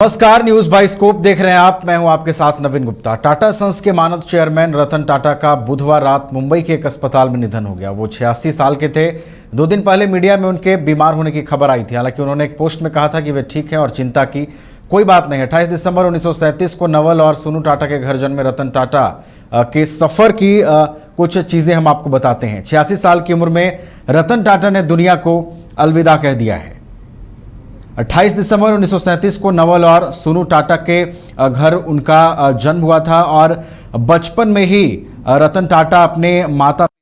नमस्कार, news bye scope देख रहे हैं आप। मैं हूं आपके साथ नवीन गुप्ता। टाटा सन्स के मानद चेयरमैन रतन टाटा का बुधवार रात मुंबई के एक अस्पताल में निधन हो गया। वो 86 साल के थे। 2 दिन पहले मीडिया में उनके बीमार होने की खबर आई थी। हालांकि उन्होंने एक पोस्ट में कहा था कि वे ठीक हैं और चिंता की कोई बात नहीं है। 28 दिसंबर 1937 को नवल और सोनू टाटा के घर जन्मे रतन टाटा के सफर की कुछ चीजें हम आपको बताते हैं। 86 साल की उम्र में रतन टाटा ने दुनिया को अलविदा कह दिया है। 28 दिसंबर 1937 को नवल और सोनू टाटा के घर उनका जन्म हुआ था और बचपन में ही रतन टाटा अपने माता पिता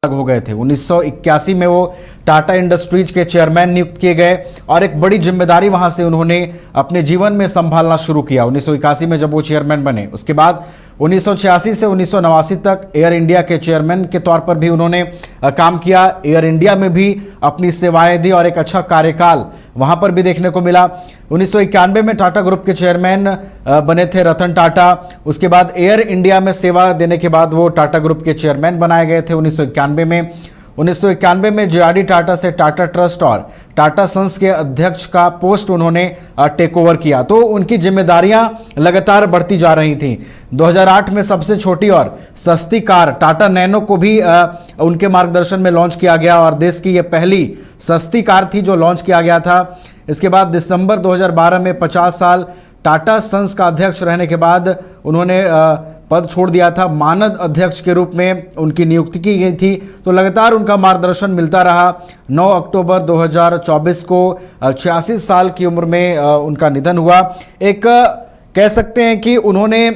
से अलग हो गए थे। 1981 में वो टाटा इंडस्ट्रीज के चेयरमैन नियुक्त किए गए और एक बड़ी जिम्मेदारी वहां से उन्होंने अपने जीवन में संभालना शुरू किया। 1981 में जब वो चेयरमैन बने, उसके बाद 1986 से 1989 तक एयर इंडिया के चेयरमैन के तौर पर भी उन्होंने काम किया। एयर इंडिया में भी अपनी सेवाएं दी और एक अच्छा कार्यकाल वहां पर भी देखने को मिला। 1991 में टाटा ग्रुप के चेयरमैन बने थे रतन टाटा। उसके बाद एयर इंडिया में सेवा देने के बाद वो टाटा ग्रुप के चेयरमैन बनाए गए थे 1991 में जेआरडी टाटा से टाटा ट्रस्ट और टाटा सन्स के अध्यक्ष का पोस्ट उन्होंने टेक ओवर किया। तो उनकी जिम्मेदारियां लगातार बढ़ती जा रही थीं। 2008 में सबसे छोटी और सस्ती कार टाटा नैनो को भी उनके मार्गदर्शन में लॉन्च किया गया और देश की यह पहली सस्ती कार थी जो लॉन्च किया गया था। इसके बाद दिसंबर 2012 में 50 साल टाटा सन्स का अध्यक्ष रहने के बाद उन्होंने पद छोड़ दिया था। मानद अध्यक्ष के रूप में उनकी नियुक्ति की गई थी, तो लगातार उनका मार्गदर्शन मिलता रहा। 9 अक्टूबर 2024 को 86 साल की उम्र में उनका निधन हुआ। एक कह सकते हैं कि उन्होंने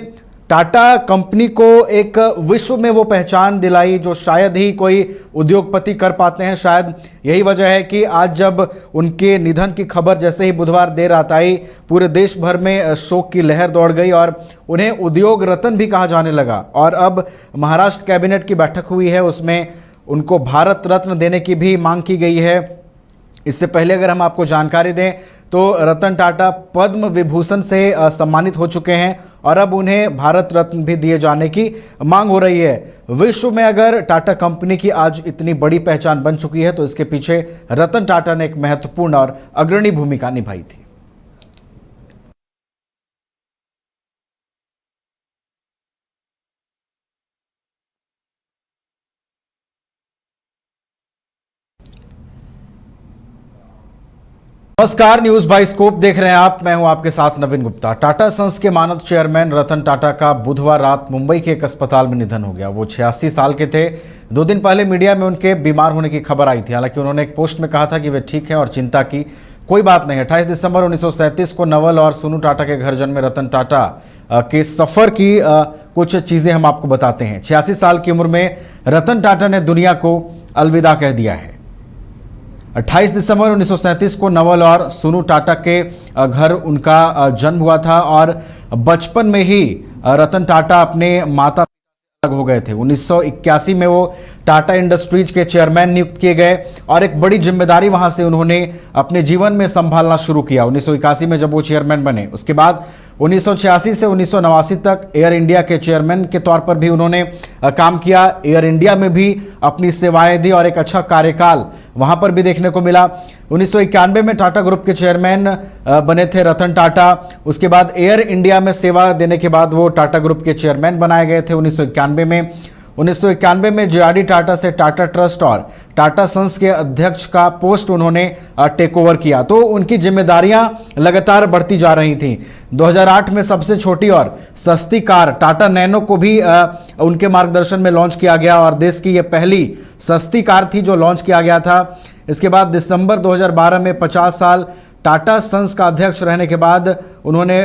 टाटा कंपनी को एक विश्व में वो पहचान दिलाई जो शायद ही कोई उद्योगपति कर पाते हैं। शायद यही वजह है कि आज जब उनके निधन की खबर जैसे ही बुधवार देर रात आई, पूरे देश भर में शोक की लहर दौड़ गई और उन्हें उद्योग रत्न भी कहा जाने लगा। और अब महाराष्ट्र कैबिनेट की बैठक हुई है, उसमें उनको भारत रत्न देने की भी मांग की गई है। इससे पहले अगर हम आपको जानकारी दें तो रतन टाटा पद्म विभूषण से सम्मानित हो चुके हैं और अब उन्हें भारत रत्न भी दिए जाने की मांग हो रही है। विश्व में अगर टाटा कंपनी की आज इतनी बड़ी पहचान बन चुकी है तो इसके पीछे रतन टाटा ने एक महत्वपूर्ण और अग्रणी भूमिका निभाई थी। नमस्कार, न्यूज बाय स्कोप देख रहे हैं आप। मैं हूं आपके साथ नवीन गुप्ता। टाटा सन्स के मानद चेयरमैन रतन टाटा का बुधवार रात मुंबई के एक अस्पताल में निधन हो गया। वो 86 साल के थे। 2 दिन पहले मीडिया में उनके बीमार होने की खबर आई थी। हालांकि उन्होंने एक पोस्ट में कहा था कि वे ठीक हैं और चिंता की कोई बात नहीं है। 28 दिसंबर 1937 को नवल और सोनू टाटा के घर जन्मे रतन टाटा के सफर की कुछ चीजें हम आपको बताते हैं। 86 साल की उम्र में रतन टाटा ने दुनिया को अलविदा कह दिया है। 28 दिसंबर 1937 को नवल और सोनू टाटा के घर उनका जन्म हुआ था और बचपन में ही रतन टाटा अपने माता पिता से अलग हो गए थे। 1981 में वो टाटा इंडस्ट्रीज के चेयरमैन नियुक्त किए गए और एक बड़ी जिम्मेदारी वहां से उन्होंने अपने जीवन में संभालना शुरू किया। 1981 में जब वो चेयरमैन बने, उसके बाद 1986 से 1989 तक एयर इंडिया के चेयरमैन के तौर पर भी उन्होंने काम किया। एयर इंडिया में भी अपनी सेवाएं दी और एक अच्छा कार्यकाल वहां पर भी देखने को मिला। 1991 में टाटा ग्रुप के चेयरमैन बने थे रतन टाटा। उसके बाद एयर इंडिया में सेवा देने के बाद वो टाटा ग्रुप के चेयरमैन बनाए गए थे 1991 में जेआरडी टाटा से टाटा ट्रस्ट और टाटा सन्स के अध्यक्ष का पोस्ट उन्होंने टेक ओवर किया। तो उनकी जिम्मेदारियां लगातार बढ़ती जा रही थीं। 2008 में सबसे छोटी और सस्ती कार टाटा नैनो को भी उनके मार्गदर्शन में लॉन्च किया गया और देश की यह पहली सस्ती कार थी जो लॉन्च किया गया था। इसके बाद दिसंबर 2012 में 50 साल टाटा सन्स का अध्यक्ष रहने के बाद उन्होंने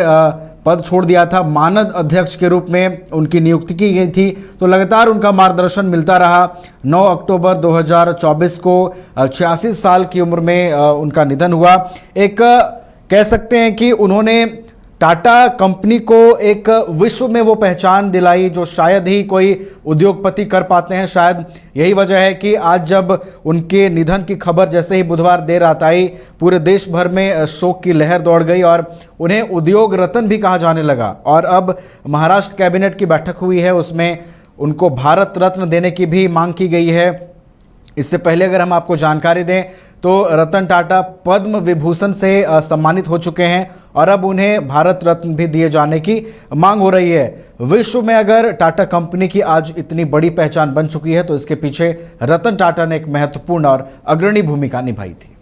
पद छोड़ दिया था। मानद अध्यक्ष के रूप में उनकी नियुक्ति की गई थी, तो लगातार उनका मार्गदर्शन मिलता रहा। 9 अक्टूबर 2024 को 86 साल की उम्र में उनका निधन हुआ। एक कह सकते हैं कि उन्होंने टाटा कंपनी को एक विश्व में वो पहचान दिलाई जो शायद ही कोई उद्योगपति कर पाते हैं। शायद यही वजह है कि आज जब उनके निधन की खबर जैसे ही बुधवार देर रात आई, पूरे देश भर में शोक की लहर दौड़ गई और उन्हें उद्योग रत्न भी कहा जाने लगा। और अब महाराष्ट्र कैबिनेट की बैठक हुई है, उसमें उनको भारत रत्न देने की भी मांग की गई है। इससे पहले अगर हम आपको जानकारी दें तो रतन टाटा पद्म विभूषण से सम्मानित हो चुके हैं और अब उन्हें भारत रत्न भी दिए जाने की मांग हो रही है। विश्व में अगर टाटा कंपनी की आज इतनी बड़ी पहचान बन चुकी है तो इसके पीछे रतन टाटा ने एक महत्वपूर्ण और अग्रणी भूमिका निभाई थी।